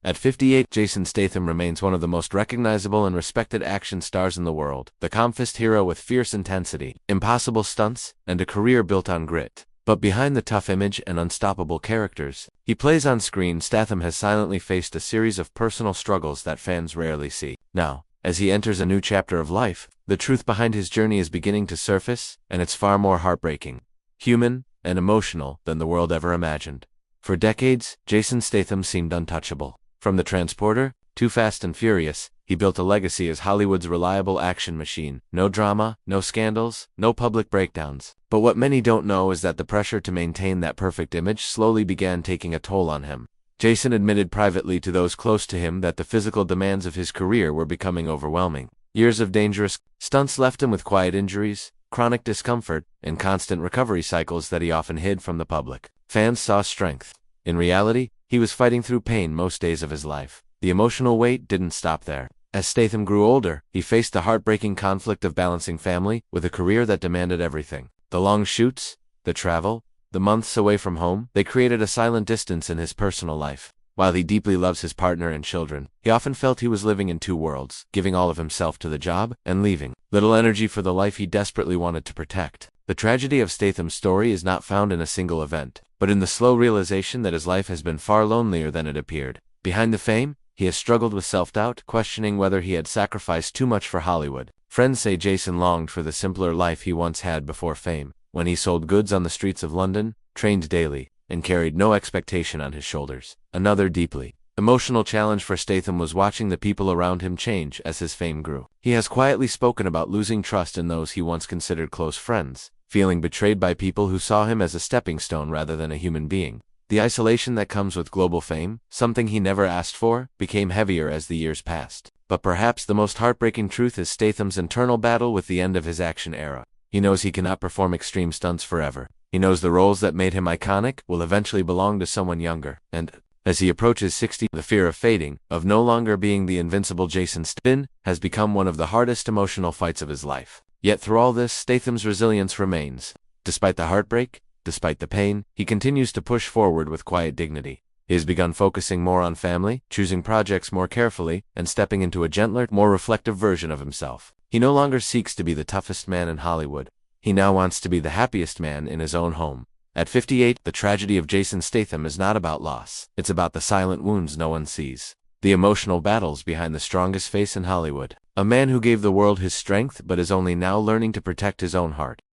At 58, Jason Statham remains one of the most recognizable and respected action stars in the world, the calm-faced hero with fierce intensity, impossible stunts, and a career built on grit. But behind the tough image and unstoppable characters he plays on screen, Statham has silently faced a series of personal struggles that fans rarely see. Now, as he enters a new chapter of life, the truth behind his journey is beginning to surface, and it's far more heartbreaking, human, and emotional than the world ever imagined. For decades, Jason Statham seemed untouchable. From The Transporter to Fast and Furious, he built a legacy as Hollywood's reliable action machine. No drama, no scandals, no public breakdowns. But what many don't know is that the pressure to maintain that perfect image slowly began taking a toll on him. Jason admitted privately to those close to him that the physical demands of his career were becoming overwhelming. Years of dangerous stunts left him with quiet injuries, chronic discomfort, and constant recovery cycles that he often hid from the public. Fans saw strength. In reality, he was fighting through pain most days of his life. The emotional weight didn't stop there. As Statham grew older, he faced the heartbreaking conflict of balancing family with a career that demanded everything. The long shoots, the travel, the months away from home, they created a silent distance in his personal life. While he deeply loves his partner and children, he often felt he was living in two worlds, giving all of himself to the job and leaving little energy for the life he desperately wanted to protect. The tragedy of Statham's story is not found in a single event, but in the slow realization that his life has been far lonelier than it appeared. Behind the fame, he has struggled with self-doubt, questioning whether he had sacrificed too much for Hollywood. Friends say Jason longed for the simpler life he once had before fame, when he sold goods on the streets of London, trained daily, and carried no expectation on his shoulders. Another deeply emotional challenge for Statham was watching the people around him change as his fame grew. He has quietly spoken about losing trust in those he once considered close friends, feeling betrayed by people who saw him as a stepping stone rather than a human being. The isolation that comes with global fame, something he never asked for, became heavier as the years passed. But perhaps the most heartbreaking truth is Statham's internal battle with the end of his action era. He knows he cannot perform extreme stunts forever. He knows the roles that made him iconic will eventually belong to someone younger, and as he approaches 60, the fear of fading, of no longer being the invincible Jason Statham, has become one of the hardest emotional fights of his life. Yet through all this, Statham's resilience remains. Despite the heartbreak, despite the pain, he continues to push forward with quiet dignity. He has begun focusing more on family, choosing projects more carefully, and stepping into a gentler, more reflective version of himself. He no longer seeks to be the toughest man in Hollywood. He now wants to be the happiest man in his own home. At 58, the tragedy of Jason Statham is not about loss. It's about the silent wounds no one sees. The emotional battles behind the strongest face in Hollywood. A man who gave the world his strength but is only now learning to protect his own heart.